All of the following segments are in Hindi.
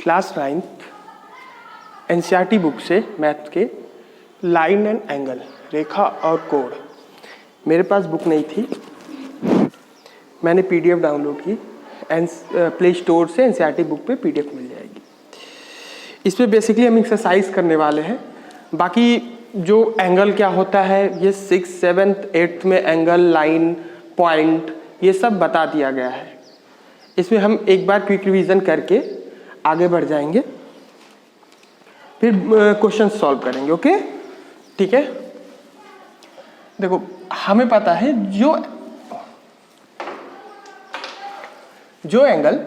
क्लास 9th एनसीईआरटी बुक से मैथ के लाइन एंड एंगल, रेखा और कोण। मेरे पास बुक नहीं थी, मैंने पीडीएफ डाउनलोड की। प्ले स्टोर से एनसीईआरटी बुक पे पीडीएफ मिल जाएगी। इस पे बेसिकली हम एक्सरसाइज करने वाले हैं। बाकी जो एंगल क्या होता है, ये 6th, 7th, 8th में एंगल, लाइन, पॉइंट, ये सब बता दिया गया है। इसमें हम एक बार क्विक रिवीजन करके आगे बढ़ जाएंगे, फिर क्वेश्चन सॉल्व करेंगे। ओके, ठीक है। देखो, हमें पता है जो एंगल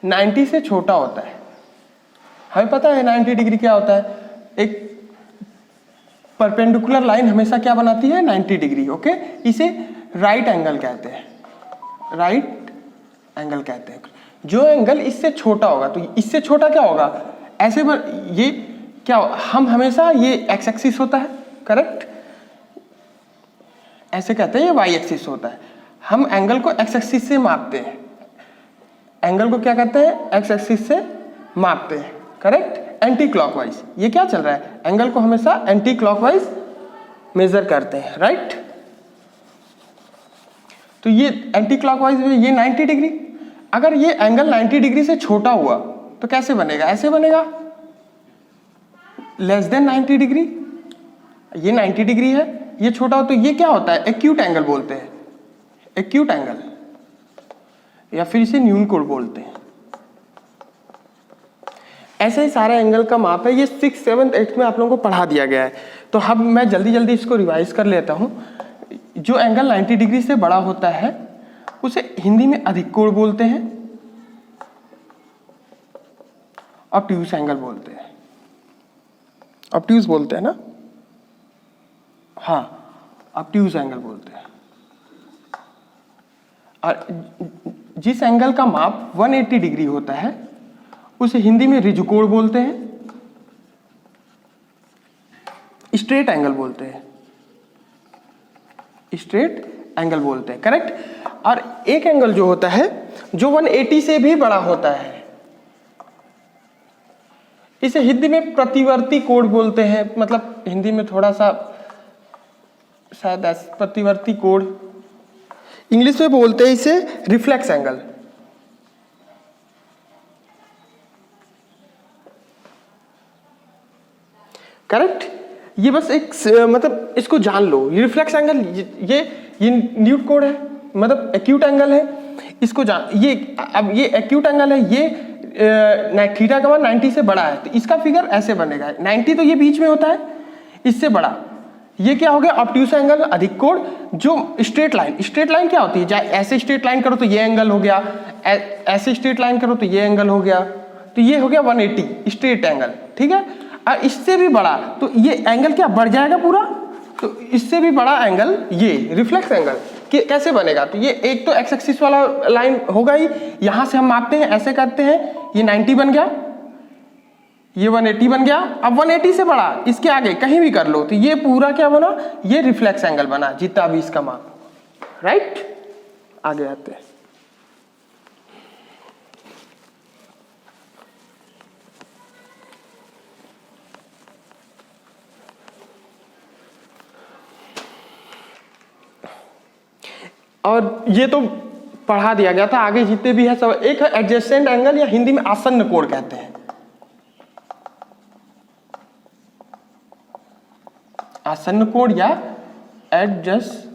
90 से छोटा होता है, हमें पता है 90 डिग्री क्या होता है। एक परपेंडिकुलर लाइन हमेशा क्या बनाती है, 90 डिग्री। ओके, इसे राइट एंगल कहते हैं, राइट एंगल कहते हैं। जो एंगल इससे छोटा होगा, तो इससे छोटा क्या होगा, ऐसे ये क्या होगा, हम हमेशा ये एक्स एक्सिस होता है, करेक्ट, ऐसे कहते हैं, ये वाई एक्सिस होता है। हम एंगल को एक्स एक्सिस से मापते हैं, एंगल को क्या कहते हैं, एक्स एक्सिस से मापते हैं, करेक्ट, एंटी क्लॉकवाइज। ये क्या चल रहा है, एंगल को हमेशा एंटी क्लॉकवाइज मेजर करते हैं, राइट। तो ये एंटी क्लॉकवाइज में ये 90 डिग्री। अगर ये एंगल 90 डिग्री से छोटा हुआ तो कैसे बनेगा, ऐसे बनेगा, लेस देन 90 डिग्री। ये 90 डिग्री है, ये छोटा हो तो ये क्या होता है, एक्यूट एंगल बोलते हैं, एक्यूट एंगल, या फिर इसे न्यून कोण बोलते हैं। ऐसे ही सारे एंगल का माप है। ये 6th, 7th, 8th में आप लोगों को पढ़ा दिया गया है। तो अब मैं जल्दी जल्दी इसको रिवाइज कर लेता हूं। जो एंगल 90 डिग्री से बड़ा होता है उसे हिंदी में अधिक कोण बोलते हैं, ऑब्ट्यूज एंगल बोलते हैं, ऑब्ट्यूज बोलते हैं ना, हाँ, ऑब्ट्यूज एंगल बोलते हैं। और जिस एंगल का माप 180 डिग्री होता है उसे हिंदी में ऋजु कोण बोलते हैं, स्ट्रेट एंगल बोलते हैं, स्ट्रेट एंगल बोलते हैं, करेक्ट। और एक एंगल जो होता है जो 180 से भी बड़ा होता है, इसे हिंदी में प्रतिवर्ती कोण बोलते हैं। मतलब हिंदी में थोड़ा सा शायद प्रतिवर्ती कोण, इंग्लिश में बोलते हैं इसे रिफ्लेक्स एंगल। करेक्ट। ये बस एक मतलब इसको जान लो, ये रिफ्लेक्स एंगल, ये न्यूट कोण है, मतलब एक्यूट एंगल है, इसको जान। ये अब ये एक्यूट एंगल है, ये थीटा का मान 90 से बड़ा है, तो इसका फिगर ऐसे बनेगा। 90 तो ये बीच में होता है, इससे बड़ा ये क्या हो गया, ऑब्ट्यूज एंगल, अधिक कोण। जो स्ट्रेट लाइन, स्ट्रेट लाइन क्या होती है, चाहे ऐसे स्ट्रेट लाइन करो तो ये एंगल हो गया, ऐसे स्ट्रेट लाइन करो तो ये एंगल हो गया, तो ये हो गया 180 स्ट्रेट एंगल, ठीक है। और इससे भी बड़ा तो ये एंगल क्या बढ़ जाएगा पूरा, तो इससे भी बड़ा एंगल ये रिफ्लेक्स एंगल कैसे बनेगा। तो ये एक तो एक्स एक्सिस वाला लाइन होगा ही, यहां से हम मापते हैं, ऐसे करते हैं, ये 90 बन गया, ये 180 बन गया। अब 180 से बड़ा इसके आगे कहीं भी कर लो तो ये पूरा क्या बना, ये रिफ्लेक्स एंगल बना, जितना भी इसका माप, राइट। आगे आते हैं। और ये तो पढ़ा दिया गया था, आगे जितने भी है सब। एक है एडजेसेंट एंगल, या हिंदी में आसन्न कोण कहते हैं, आसन्न कोण या एडजस्ट,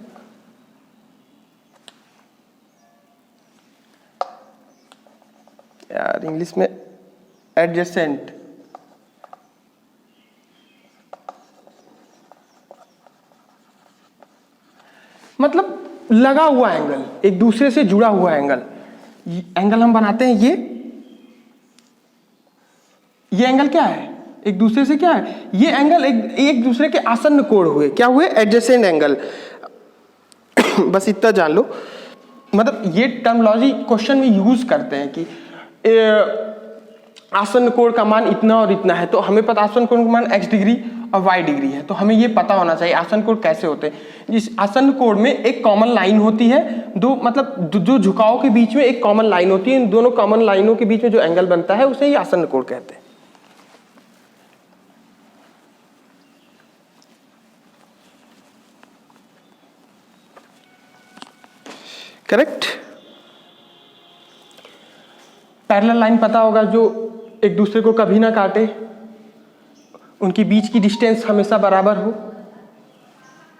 यार इंग्लिश में एडजेसेंट, मतलब लगा हुआ एंगल, एक दूसरे से जुड़ा हुआ एंगल। एंगल हम बनाते हैं, ये एंगल क्या है, एक दूसरे से क्या है, ये एंगल एक दूसरे के आसन्न कोण हुए, क्या हुए, एडजेसेंट एंगल। बस इतना जान लो, मतलब ये टर्मिनोलॉजी क्वेश्चन में यूज करते हैं कि आसन्न कोण का मान इतना और इतना है, तो हमें पता आसन्न कोण का मान x डिग्री और y डिग्री है। तो हमें ये पता होना चाहिए आसन कोण कैसे होते हैं। इस आसन कोण में एक कॉमन लाइन होती है, दो मतलब जो झुकाव के बीच में एक कॉमन लाइन होती है, इन दोनों कॉमन लाइनों के बीच में जो एंगल बनता है उसे ही आसन कोण कहते हैं। करेक्ट। पैरेलल लाइन पता होगा, जो एक दूसरे को कभी ना काटे, उनकी बीच की डिस्टेंस हमेशा बराबर हो।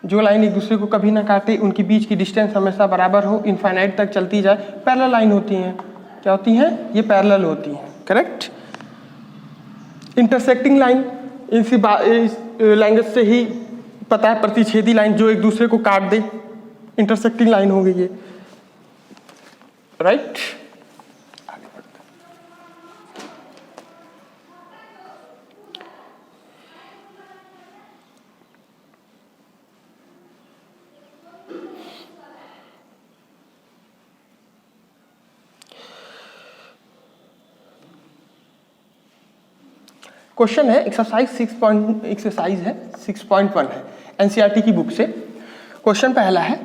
जो लाइन एक दूसरे को कभी ना काटे, उनकी बीच की डिस्टेंस हमेशा बराबर हो, इनफाइनाइट तक चलती जाए, पैरेलल लाइन होती हैं। क्या होती हैं? ये पैरेलल होती हैं। करेक्ट। इंटरसेक्टिंग लाइन, इस लैंग्वेज से ही पता है, प्रतिच्छेदी लाइन जो एक दूसरे को काट दे, इंटरसेक्टिंग लाइन हो गई ये। राइट। क्वेश्चन है एक्सरसाइज 6.1 है, एनसीईआरटी की बुक से। क्वेश्चन पहला है,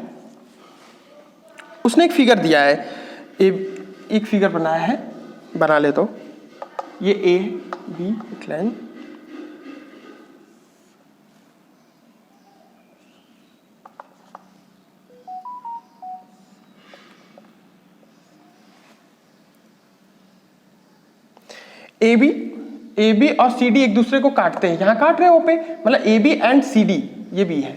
उसने एक फिगर दिया है, एक फिगर बनाया है, बना ले तो ये ए बी एक लाइन, ए बी और सी डी एक दूसरे को काटते हैं। यहां काट रहे हो पे, मतलब A B and C D, ये बी है,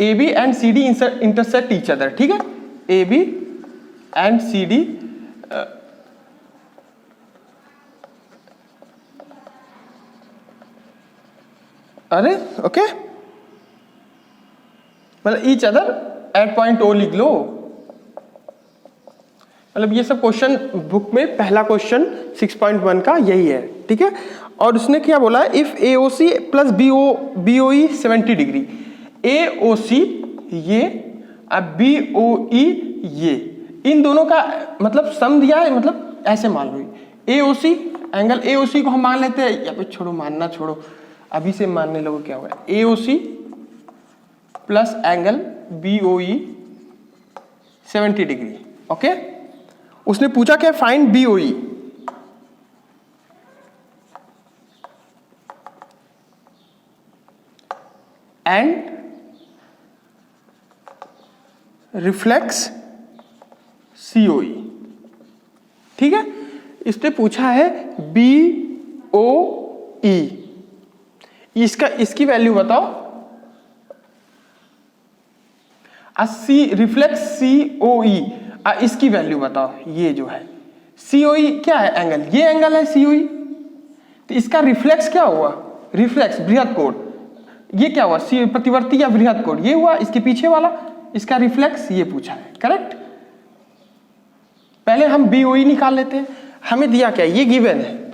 A B and C D intersect each other. ठीक है, A B and C D अरे ओके, मतलब each other at point O लिख लो। मतलब ये सब क्वेश्चन बुक में पहला क्वेश्चन 6.1 का यही है। ठीक है, और उसने क्या बोला है, if AOC plus BOE 70 degree, AOC ये अब BOE ये, इन दोनों का मतलब सम दिया है, मतलब ऐसे मान लो AOC एंगल AOC को हम मान लेते हैं, या फिर छोड़ो, मानना छोड़ो, अभी से मानने लोगों क्या होगा, AOC plus angle BOE 70 degree. Okay, उसने पूछा क्या, find BOE। And reflex COE। ठीक है, इसने पूछा है BOE, इसकी वैल्यू बताओ। रिफ्लेक्स COE, इसकी वैल्यू बताओ। ये जो है COE क्या है, एंगल, ये एंगल है COE, तो इसका रिफ्लेक्स क्या हुआ, रिफ्लेक्स बृहद कोण, ये क्या हुआ, प्रतिवर्ती या बृहद कोण, ये हुआ इसके पीछे वाला, इसका रिफ्लेक्स ये पूछा है। करेक्ट। पहले हम BOE निकाल लेते हैं, हमें दिया क्या, ये गिवन है,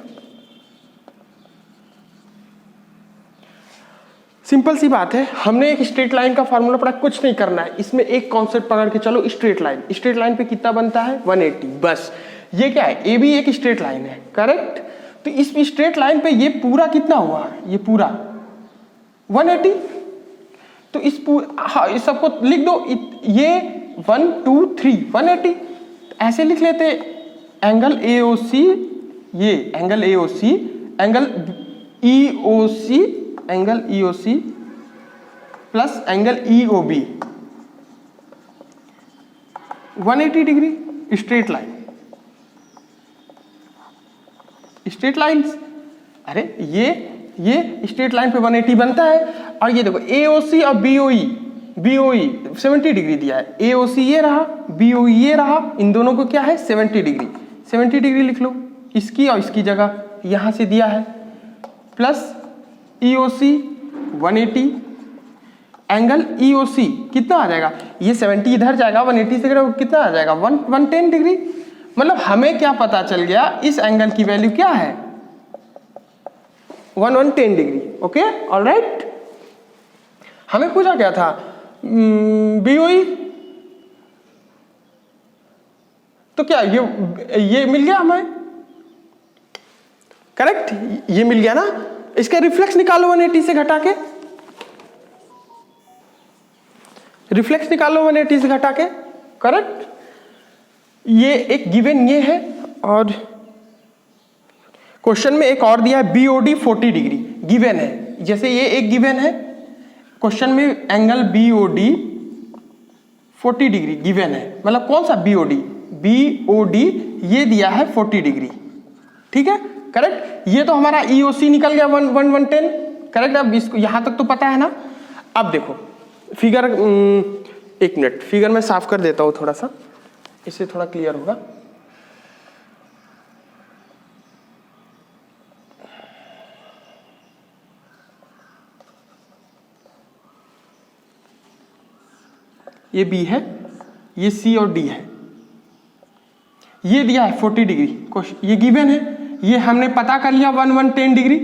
सिंपल सी बात है। हमने एक स्ट्रेट लाइन का फार्मूला पढ़ा, कुछ नहीं करना है इसमें, एक कॉन्सेप्ट पकड़ के चलो, स्ट्रेट लाइन पे कितना बनता है 180, बस। ये क्या है, ए बी एक स्ट्रेट लाइन है। करेक्ट, तो इस स्ट्रेट लाइन पे ये पूरा कितना हुआ, ये पूरा 180, तो इस सबको लिख दो, ये 1 2 3 180, ऐसे लिख लेते, एंगल AOC, ये angle AOC, angle EOC plus angle EOB 180 degree, straight lines. अरे ये स्ट्रेट लाइन पे 180 बनता है, और ये देखो AOC और BOE 70 डिग्री दिया है, AOC ये रहा, BOE ये रहा, इन दोनों को क्या है 70 डिग्री लिख लो, इसकी और इसकी जगह यहां से दिया है, प्लस EOC 180, एंगल EOC कितना आ जाएगा, ये 70 इधर जाएगा, 180 से कितना आ जाएगा 110 डिग्री। मतलब हमें क्या पता चल गया, इस एंगल की वैल्यू क्या है 110 डिग्री। Okay, alright. हमें पूछा क्या था BOE, तो क्या ये मिल गया हमें, करेक्ट, ये मिल गया ना। इसका रिफ्लेक्स निकालो 180 से घटा के, रिफ्लेक्स निकालो 180 से घटा के, करेक्ट। ये एक गिवन ये है, और क्वेश्चन में एक और दिया है बीओडी 40 डिग्री गिवन है। जैसे ये एक गिवन है, क्वेश्चन में एंगल बीओडी 40 डिग्री गिवन है, मतलब कौन सा बीओडी, बीओडी ये दिया है 40 डिग्री, ठीक है, करेक्ट। ये तो हमारा ईओसी निकल गया 110, करेक्ट। अब इसको यहां तक तो पता है ना। अब देखो फिगर, एक मिनट, फिगर में साफ कर देता हूं थोड़ा सा, इससे थोड़ा क्लियर होगा। ये बी है, ये सी और डी है, ये दिया है 40 डिग्री, ये गिवन है, ये हमने पता कर लिया 1110 डिग्री,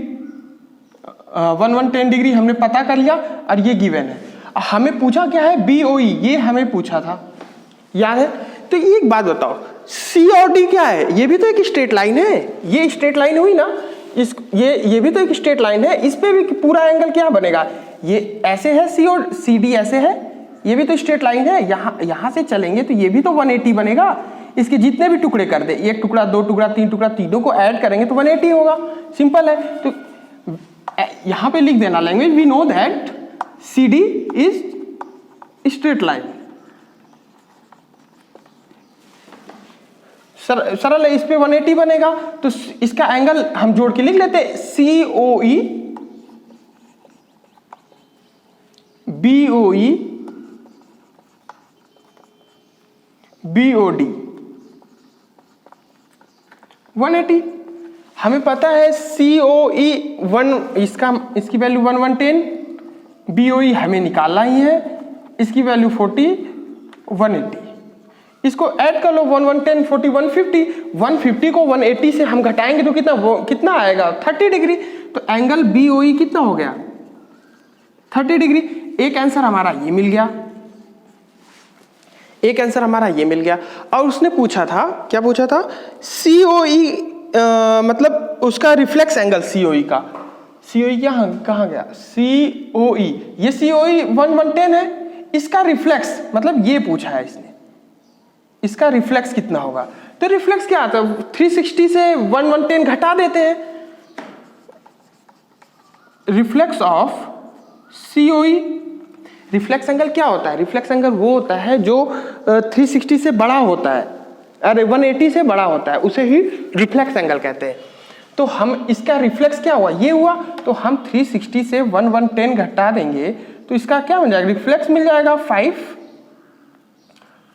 1110 डिग्री हमने पता कर लिया, और ये गिवन है। हमें पूछा क्या है, बीओई, ये हमें पूछा था, याद है। तो एक बात बताओ, सी और डी क्या है, ये भी तो एक स्ट्रेट लाइन है, ये स्ट्रेट लाइन हुई ना, ये भी तो एक स्ट्रेट लाइन है, इस पे भी पूरा एंगल क्या बनेगा, ये ऐसे है, सी और सी डी ऐसे है, ये भी तो स्ट्रेट लाइन है, यहां से चलेंगे तो ये भी तो 180 बनेगा। इसके जितने भी टुकड़े कर दे, एक टुकड़ा, दो टुकड़ा, तीन टुकड़ा, तीनों को ऐड करेंगे तो 180 होगा, सिंपल है। तो यहां पे लिख देना language, we know that C D is straight line. सरल है, इस पे 180 बनेगा, तो इसका एंगल हम जोड़ के लिख लेते हैं, COE BOE BOD 180। हमें पता है COE 1, इसकी वैल्यू 1110, BOE हमें निकालना ही है, इसकी वैल्यू 40, 180। इसको ऐड कर लो, 1110, 40, 150। 150 को 180 से हम घटाएंगे तो कितना आएगा, 30 डिग्री। तो एंगल BOE कितना हो गया, 30 डिग्री। एक आंसर हमारा ये मिल गया, एक आंसर हमारा ये मिल गया। और उसने पूछा था, क्या पूछा था, COE मतलब उसका रिफ्लेक्स एंगल COE का, COE कहाँ गया, COE, ये COE 1110 है, इसका रिफ्लेक्स मतलब ये पूछा है इसने, इसका रिफ्लेक्स कितना होगा। तो रिफ्लेक्स क्या आता है, 360 से 1110 घटा देते हैं, reflex of COE। Reflex angle क्या होता है, रिफ्लेक्स एंगल वो होता है जो 360 से बड़ा होता है, अरे 180 से बड़ा होता है, उसे ही रिफ्लेक्स एंगल कहते हैं। तो हम इसका रिफ्लेक्स क्या हुआ, ये हुआ, तो हम 360 से 1110 घटा देंगे तो इसका क्या मिल जाएगा, रिफ्लेक्स मिल जाएगा 5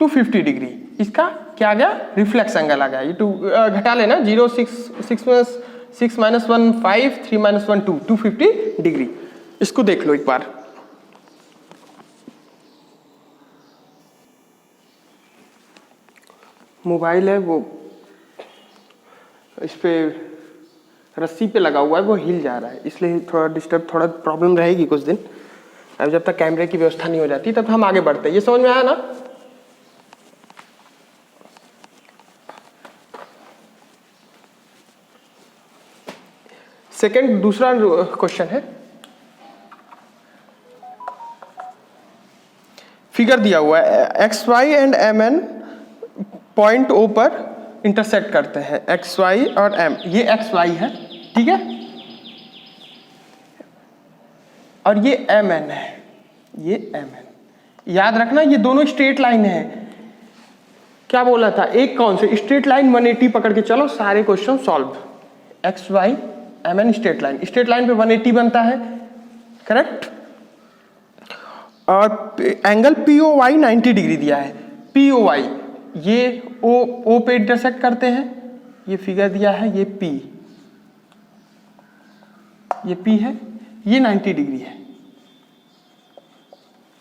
to 50 डिग्री। इसका क्या आ गया, रिफ्लेक्स एंगल आ गया। ये 2 घटा लेना, 0 6 -1 5 3 -1 2 250 डिग्री। इसको देख लो एक बार, मोबाइल है वो इस पे रस्सी पे लगा हुआ है, वो हिल जा रहा है, इसलिए थोड़ा डिस्टर्ब, थोड़ा प्रॉब्लम रहेगी कुछ दिन। अब जब तक कैमरे की व्यवस्था नहीं हो जाती तब हम आगे बढ़ते हैं। ये समझ में आया ना। सेकंड, दूसरा क्वेश्चन है, फिगर दिया हुआ है, XY and MN point O पर इंटरसेक्ट करते हैं, XY और M, ये XY है, ठीक है, और ये MN है, ये MN। याद रखना ये दोनों स्ट्रेट लाइन है। क्या बोला था, एक कौन से स्ट्रेट लाइन 180 पकड़ के चलो, सारे question solve. XY MN straight line, straight line पे 180 बनता है, करेक्ट। और एंगल POY 90 डिग्री दिया है, POY ये O पे इंटरसेक्ट करते हैं, ये फिगर दिया है, ये P है, ये 90 डिग्री है,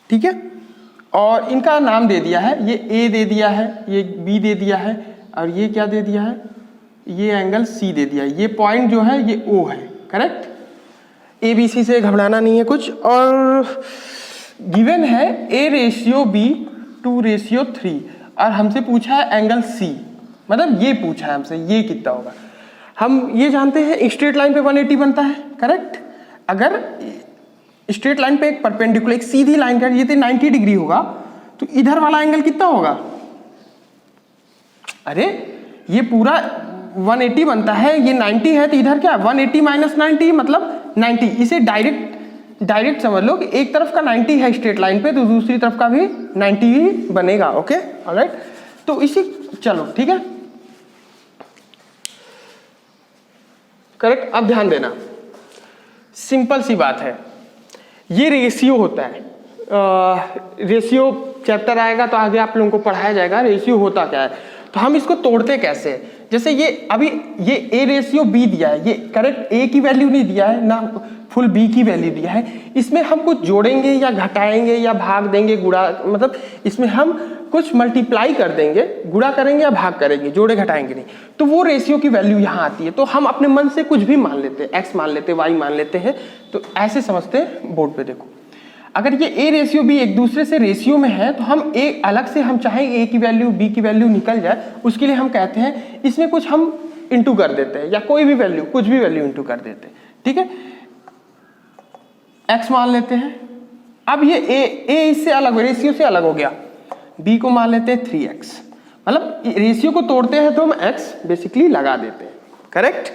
ठीक है। और इनका नाम दे दिया है, ये A दे दिया है, ये B दे दिया है, और ये क्या दे दिया है, ये एंगल C दे दिया है। ये पॉइंट जो है ये O है, करेक्ट। ABC से घबराना नहीं है कुछ। और गिवन है A/B 2/3, और हमसे पूछा है एंगल C, मतलब ये पूछा है हमसे, ये कितना होगा। हम ये जानते हैं स्ट्रेट लाइन पे 180 बनता है, करेक्ट। अगर स्ट्रेट लाइन पे एक परपेंडिकुलर एक सीधी लाइन का ये 90 डिग्री होगा तो इधर वाला एंगल कितना होगा? अरे ये पूरा 180 बनता है, ये 90 है तो इधर क्या 180 माइनस 90 मतलब 90। इसे डायरेक्ट समझ लो कि एक तरफ का 90 है स्ट्रेट लाइन पे तो दूसरी तरफ का भी 90 ही बनेगा। ओके ऑलराइट, तो इसी चलो ठीक है करेक्ट। अब ध्यान देना, सिंपल सी बात है, ये रेशियो होता है। रेशियो चैप्टर आएगा तो आगे आप लोगों को पढ़ाया जाएगा रेशियो होता क्या है। तो हम इसको तोड़ते कैसे हैं? जैसे ये अभी ये ए रेशियो बी दिया है, ये करेक्ट ए की वैल्यू नहीं दिया है ना फुल बी की वैल्यू दिया है। इसमें हम कुछ जोड़ेंगे या घटाएंगे या भाग देंगे, गुणा मतलब इसमें हम कुछ मल्टीप्लाई कर देंगे, गुणा करेंगे या भाग करेंगे, जोड़े घटाएंगे नहीं। तो वो रेशियो की वैल्यू यहाँ आती है। तो हम अपने मन से कुछ भी मान लेते हैं, एक्स मान लेते हैं, वाई मान लेते हैं। तो ऐसे समझते हैं बोर्ड पे देखो, अगर ये ए रेशियो बी एक दूसरे से रेशियो में है तो हम ए अलग से हम चाहे ए की वैल्यू बी की वैल्यू निकल जाए, उसके लिए हम कहते हैं इसमें कुछ हम इंटू कर देते हैं या कोई भी वैल्यू कुछ भी वैल्यू इंटू कर देते हैं। ठीक है, एक्स मान लेते हैं। अब ये ए इससे अलग रेशियो से अलग हो गया, बी को मान लेते हैं 3x। मतलब रेशियो को तोड़ते हैं तो हम x बेसिकली लगा देते हैं। करेक्ट,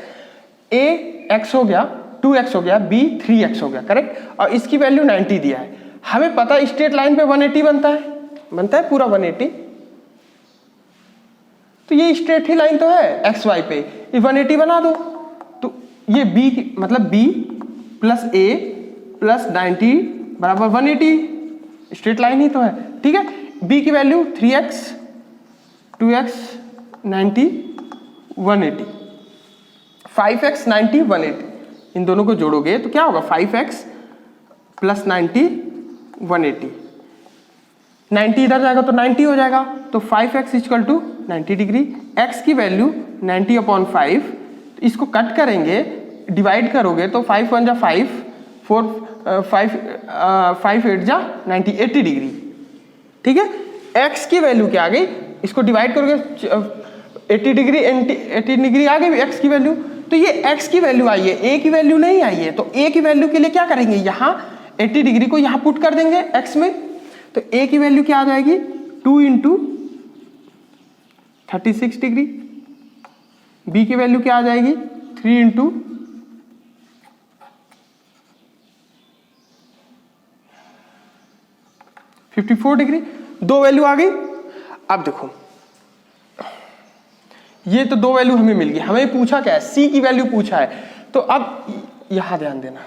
ए x हो गया, 2x हो गया, b 3x हो गया। करेक्ट, और इसकी वैल्यू 90 दिया है। हमें पता है स्ट्रेट लाइन पे 180 बनता है पूरा 180। तो ये स्ट्रेट ही लाइन तो है एक्स वाई पे, ये 180 बना दो। तो ये b मतलब b प्लस a प्लस 90 बराबर 180, स्ट्रेट लाइन ही तो है। ठीक है, b की वैल्यू 3x 2x 90 180, 5x 90 180। इन दोनों को जोड़ोगे तो क्या होगा 5x प्लस 90 180, 90 इधर जाएगा तो 90 हो जाएगा। तो 5x equal to 90 degree, x की वैल्यू 90/5। तो इसको कट करेंगे, डिवाइड करोगे तो 5 1 जा 5 4 5 8 जा 90 80 डिग्री। ठीक है, x की वैल्यू क्या आ गई, इसको डिवाइड करोगे 80 डिग्री आ गई x की वैल्यू। तो ये x की वैल्यू आई है, a की वैल्यू नहीं आई है। तो a की वैल्यू के लिए क्या करेंगे, यहाँ 80 डिग्री को यहाँ पुट कर देंगे x में। तो a की वैल्यू क्या आ जाएगी 2 इंटू 36 डिग्री, b की वैल्यू क्या आ जाएगी 3 इंटू 54 डिग्री। दो वैल्यू आ गई। अब देखो ये तो दो वैल्यू हमें मिल गई, हमें पूछा क्या है c की वैल्यू पूछा है। तो अब यहां ध्यान देना,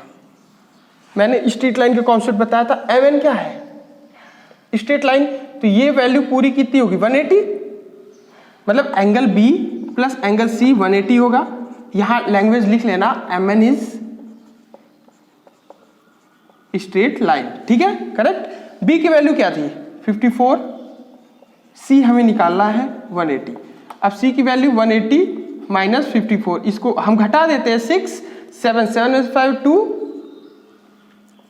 मैंने स्ट्रेट लाइन का कॉन्सेप्ट बताया था। mn क्या है स्ट्रेट लाइन, तो ये वैल्यू पूरी कितनी होगी 180, मतलब angle b plus angle c 180 होगा। यहां लैंग्वेज लिख लेना mn इज स्ट्रेट लाइन। ठीक है करेक्ट। b की वैल्यू क्या थी 54, c हमें निकालना है 180। अब c की वैल्यू 180 माइनस 54, इसको हम घटा देते हैं 6 7 7 5 2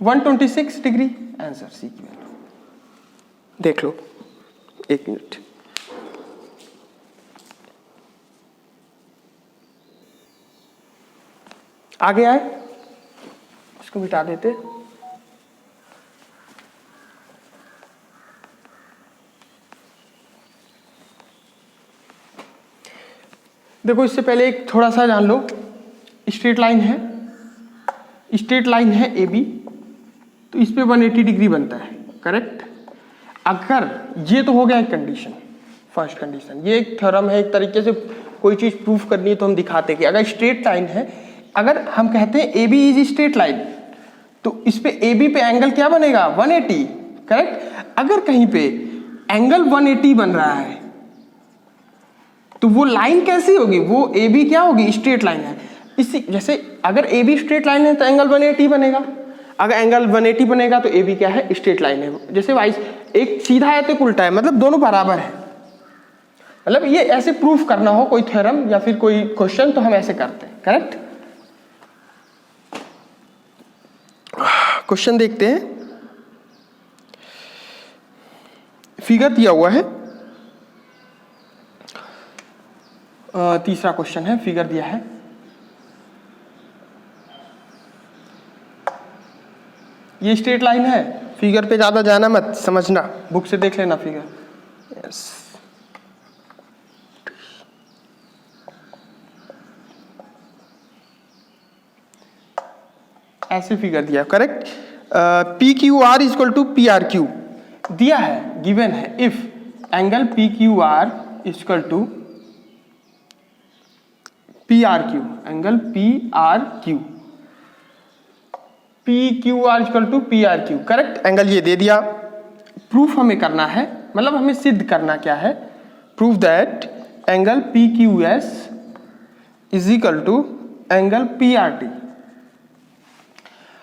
126 डिग्री आंसर c की वैल्यू। देख लो एक मिनट, आगे आए, इसको मिटा देते। देखो इससे पहले एक थोड़ा सा जान लो, स्ट्रेट लाइन है, स्ट्रेट लाइन है ए बी, तो इस पे 180 डिग्री बनता है। करेक्ट, अगर ये तो हो गया एक कंडीशन, फर्स्ट कंडीशन। ये एक थ्योरम है, एक तरीके से कोई चीज प्रूफ करनी है तो हम दिखाते हैं कि अगर स्ट्रेट लाइन है, अगर हम कहते हैं A B is straight line, तो इस पे ए बी पे एंगल क्या बनेगा 180। करेक्ट, अगर कहीं पे एंगल 180 बन रहा है तो वो लाइन कैसी होगी, वो ए बी क्या होगी स्ट्रेट लाइन है। इसी जैसे अगर ए बी स्ट्रेट लाइन है तो एंगल 180 बनेगा, अगर एंगल 180 बनेगा तो ए बी क्या है स्ट्रेट लाइन है। जैसे वाइस एक सीधा है तो एक उल्टा है, मतलब दोनों बराबर है। मतलब ये ऐसे प्रूफ करना हो कोई थ्योरम या फिर कोई क्वेश्चन तो हम ऐसे करते हैं। करेक्ट, क्वेश्चन देखते हैं, फिगर दिया हुआ है, तीसरा क्वेश्चन है, फिगर दिया है। ये स्ट्रेट लाइन है, फिगर पे ज़्यादा जाना मत, समझना, बुक से देख लेना फिगर। यस, ऐसे फिगर दिया, correct. P Q R equal to P R Q दिया है, गिवन है। If angle P Q R equal to P R Q, angle P R Q, P Q R equal to P R Q, correct. Angle ये दे दिया। प्रूफ हमें करना है, मतलब हमें सिद्ध करना क्या है, proof that angle P Q S is equal to angle P R T.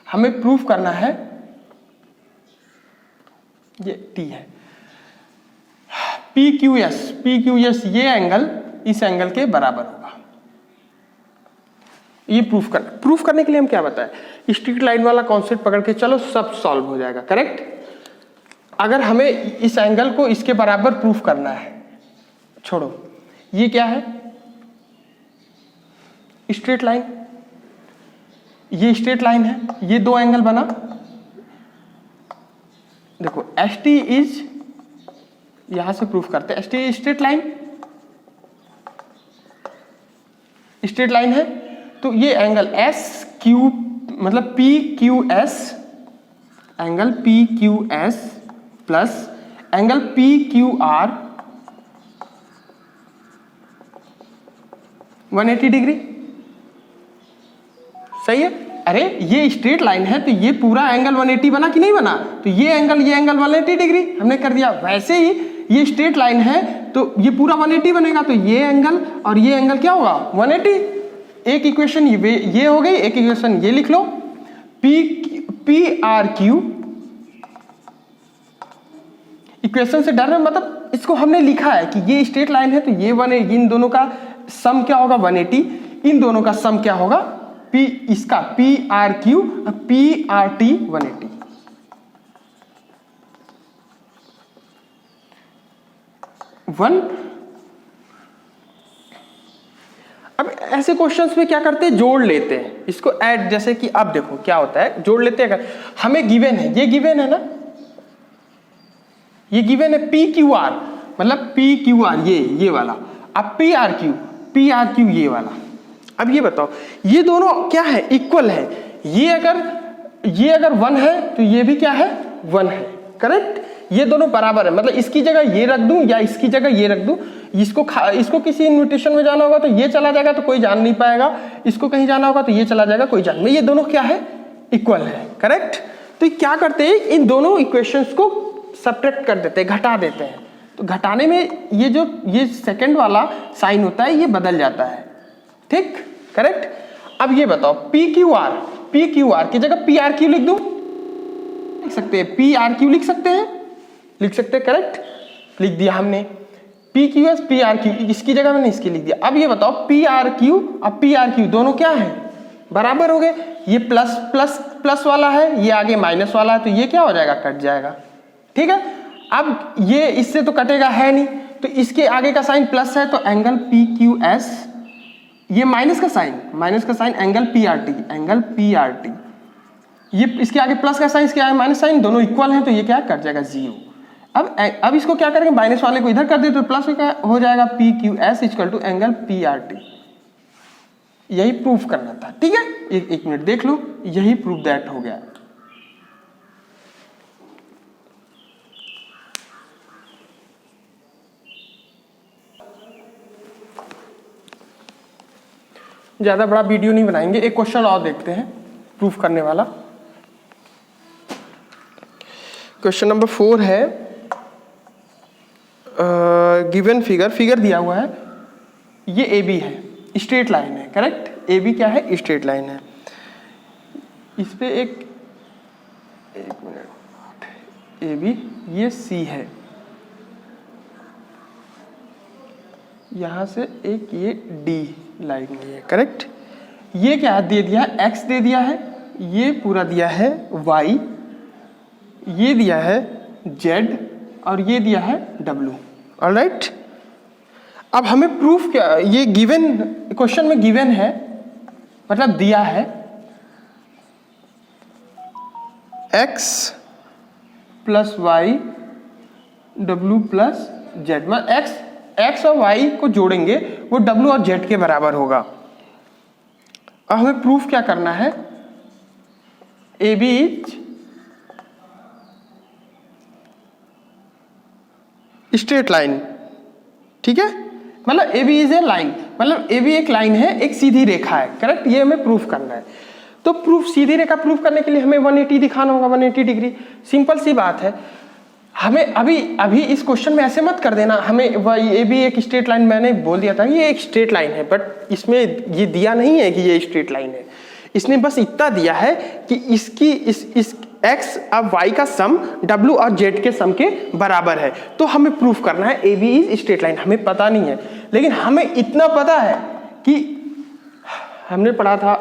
हमें प्रूफ करना है, ये टी है, पी क्यू एस ये एंगल इस एंगल के बराबर होगा। ये प्रूफ करने के लिए हम क्या बताएं, स्ट्रेट लाइन वाला कॉन्सेप्ट पकड़ के चलो, सब सॉल्व हो जाएगा, करेक्ट। अगर हमें इस एंगल को इसके बराबर प्रूफ करना है, छोड़ो, ये क्या है, स्ट्रेट लाइन, ये स्ट्रेट लाइन है, ये दो एंगल बना। देखो एस टी इज, यहां से प्रूफ करते हैं, एस टी स्ट्रेट लाइन है, तो ये एंगल एस क्यू, मतलब P Q S, angle P Q S plus angle P Q are 180 degree, सही है। अरे ये स्ट्रेट लाइन है तो ये पूरा एंगल 180 बना कि नहीं बना, तो ये एंगल 180 डिग्री हमने कर दिया। वैसे ही ये स्ट्रेट लाइन है तो ये पूरा 180 बनेगा, तो ये एंगल और ये एंगल क्या होगा, 180। एक इक्वेशन ये हो गई, एक इक्वेशन ये लिख लो, पी आर क्यू, इक्वेशन से डर में, मतलब इसको हमने लिखा है कि ये स्ट्रेट लाइन है तो ये इन दोनों का सम क्या होगा 180, इन दोनों का सम क्या होगा, पी, इसका P R Q P R T 180। अब ऐसे क्वेश्चंस में क्या करते हैं, जोड़ लेते हैं इसको, ऐड, जैसे कि अब देखो क्या होता है, जोड़ लेते हैं। हमें गिवन है, ये गिवन है ना, ये गिवन है पी क्यू आर, मतलब पी क्यू आर ये वाला, अब पी आर क्यू ये वाला। अब ये बताओ, ये दोनों क्या है, इक्वल है। ये अगर 1 है तो ये भी क्या है, 1 है, करेक्ट। ये दोनों बराबर है, मतलब इसकी जगह ये रख दूं या इसकी जगह ये रख दूं, इसको किसी इन्विटेशन में जाना होगा तो ये चला जाएगा तो कोई जान नहीं पाएगा, इसको कहीं जाना होगा तो ये चला जाएगा, कोई जान नहीं। ये दोनों क्या है, इक्वल है, करेक्ट। तो क्या करते हैं, इन दोनों इक्वेशंस को सब्ट्रैक्ट कर देते हैं, घटा देते हैं। तो घटाने में ये सेकंड वाला साइन होता है, ये बदल जाता है, ठीक, करेक्ट। अब ये बताओ, पी क्यू आर की जगह पी आर क्यू लिख दूं, लिख सकते हैं, पी आर क्यू लिख सकते हैं, करेक्ट, लिख दिया हमने। P Q S P R Q, इसकी जगह मैंने इसकी लिख दिया। अब ये बताओ, पी आर क्यू और पी आर क्यू दोनों क्या है, बराबर हो गए। ये प्लस प्लस प्लस वाला है, ये आगे माइनस वाला है, तो ये क्या हो जाएगा, कट जाएगा, ठीक है। अब ये इससे तो कटेगा है नहीं, तो इसके आगे का साइन प्लस है, तो एंगल पी क्यू एस, ये माइनस का sign angle P R T, ये इसके आगे प्लस का साइन, इसके आगे माइनस साइन, दोनों इक्वल हैं, तो ये क्या कट जाएगा, 0। अब इसको क्या करेंगे, माइनस वाले को इधर कर दे तो प्लस हो जाएगा, P Q S equal to angle P R T. यही प्रूफ करना था, ठीक है। एक मिनट देख लो, यही प्रूफ दैट हो गया। ज्यादा बड़ा वीडियो नहीं बनाएंगे, एक क्वेश्चन और देखते हैं प्रूफ करने वाला। क्वेश्चन नंबर 4 है, गिवन फिगर दिया हुआ है, ये ए बी है, स्ट्रेट लाइन है, करेक्ट। ए बी क्या है, स्ट्रेट लाइन है। इस पे एक मिनट, ए बी, ये सी है, यहां से एक ये डी लाइन है, करेक्ट। ये क्या दे दिया है, एक्स दे दिया है, ये पूरा दिया है वाई, ये दिया है जेड, और ये दिया है डब्ल्यू, ऑलराइट। अब हमें प्रूफ क्या, ये गिवन क्वेश्चन में गिवन है, मतलब दिया है x प्लस वाई डब्ल्यू प्लस जेड, मतलब x और y को जोड़ेंगे वो w और z के बराबर होगा। अब हमें प्रूफ क्या करना है, A B is straight line, ठीक है, मतलब A B is a line, मतलब ए बी एक लाइन है, एक सीधी रेखा है, करेक्ट, ये हमें प्रूफ करना है। तो प्रूफ, सीधी रेखा प्रूफ करने के लिए हमें 180 दिखाना होगा, 180 डिग्री, सिंपल सी बात है। हमें अभी इस क्वेश्चन में ऐसे मत कर देना, हमें ये भी एक स्ट्रेट लाइन, मैंने बोल दिया था ये एक स्ट्रेट लाइन है, बट इसमें ये दिया नहीं है कि ये स्ट्रेट लाइन है, इसने बस इतना दिया है कि इसकी इस x अब y का सम w और z के सम के बराबर है। तो हमें प्रूफ करना है A B is straight line, हमें पता नहीं है, लेकिन हमें इतना पता है कि हमने पढ़ा था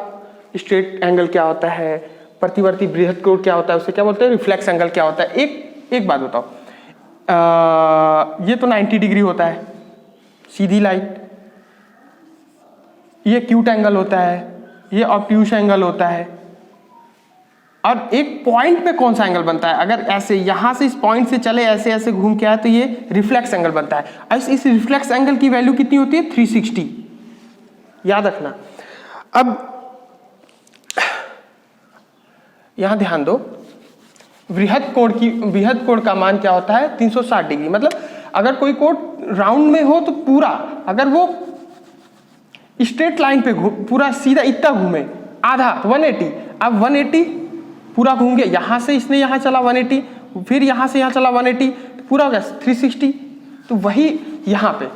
स्ट्रेट एंगल क्या होता है, प्रतिवर्ती बृहद कोण क्या होता है, उसे क्या बोलते हैं, रिफ्लेक्स एंगल क्या होता है। एक बात बताओ, ये तो 90 डिग्री होता है सीधी लाइन, ये एक्यूट एंगल होता है, ये ऑब्ट्यूस एंगल होता है, और एक पॉइंट पे कौन सा एंगल बनता है, अगर ऐसे यहां से इस पॉइंट से चले ऐसे ऐसे घूम के आए तो ये रिफ्लेक्स एंगल बनता है। इस रिफ्लेक्स एंगल की वैल्यू कितनी होती है, 360, याद रखना। अब यहां ध्यान दो, बृहद कोण का मान क्या होता है, 360 डिग्री, मतलब अगर कोई कोण राउंड में हो तो पूरा, अगर वो स्ट्रेट लाइन पे पूरा सीधा इतना घूमे, आधा 180, अब 180 पूरा घूम गया, यहां से इसने यहां चला 180, फिर यहां से यहां चला 180, तो पूरा हो गया 360। तो वही यहां पे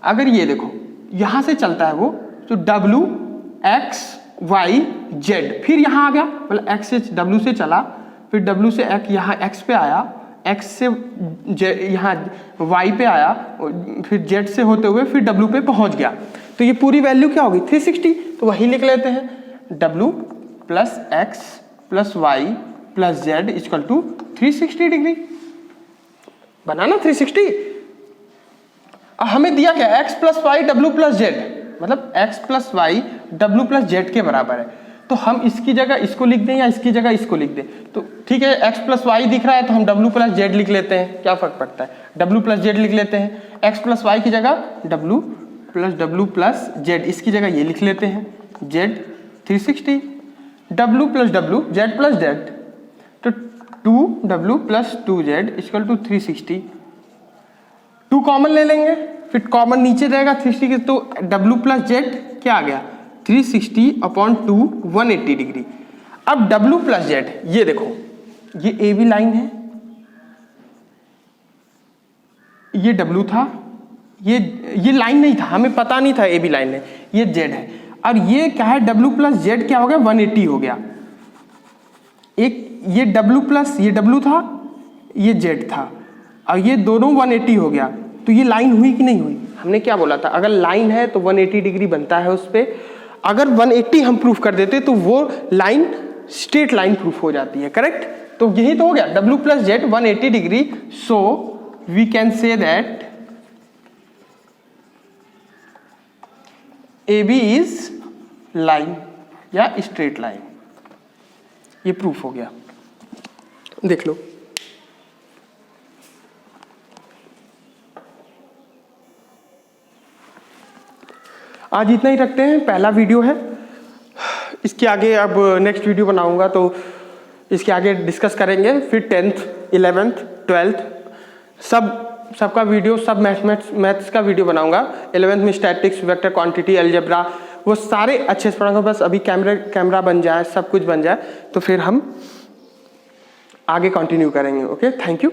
अगर ये देखो यहां से चलता है वो, तो w x y z, फिर यहां आ गया, मतलब x से w से चला, फिर w से यहाँ x पे आया, x से यहाँ y पे आया, फिर z से होते हुए फिर w पे पहुंच गया, तो ये पूरी वैल्यू क्या होगी, 360। तो वही लिख लेते हैं, w plus x plus y plus z equal to 360 degree, बनाना 360। अब हमें दिया क्या, x प्लस वाई डब्ल्यू प्लस जेड, मतलब x प्लस वाई डब्ल्यू प्लस जेड के बराबर है। तो हम इसकी जगह इसको लिख दें या इसकी जगह इसको लिख दें, तो ठीक है, x प्लस वाई दिख रहा है तो हम w प्लस जेड लिख लेते हैं, क्या फर्क पड़ता है, w प्लस जेड लिख लेते हैं, x प्लस वाई की जगह w प्लस जेड, इसकी जगह ये लिख लेते हैं z 360, w plus w z plus Z, तो 2w plus 2z equal to 360, 2 common ले लेंगे, फिर कॉमन नीचे रहेगा 360 के, तो w प्लस जेड क्या आ गया, 360 अपॉन 2 180 डिग्री। अब w प्लस जेड, ये देखो ये ए बी लाइन है, ये w था, ये लाइन नहीं था, हमें पता नहीं था ए बी लाइन है, ये z है, और ये क्या है, w प्लस जेड क्या हो गया, 180 हो गया। एक ये w प्लस ये w था, ये z था, और ये दोनों 180 हो गया, तो ये लाइन हुई कि नहीं हुई। हमने क्या बोला था, अगर लाइन है तो 180 डिग्री बनता है उस पर, अगर 180 हम प्रूफ कर देते तो वो लाइन स्ट्रेट लाइन प्रूफ हो जाती है, करेक्ट। तो यही तो हो गया, w plus z 180 degree, so we can say that A B is line या स्ट्रेट लाइन, ये प्रूफ हो गया, देख लो। आज इतना ही रखते हैं, पहला वीडियो है, इसके आगे अब नेक्स्ट वीडियो बनाऊंगा तो इसके आगे डिस्कस करेंगे, फिर 10th 11th 12th सबका वीडियो, सब मैथ्स का वीडियो बनाऊंगा। 11th में स्टैटिक्स, वेक्टर क्वांटिटी, अलजेब्रा, वो सारे अच्छे से पढ़ाऊंगा, बस अभी कैमरा बन जाए, सब कुछ बन जाए, तो फिर हम आगे कंटिन्यू करेंगे। Okay, thank you.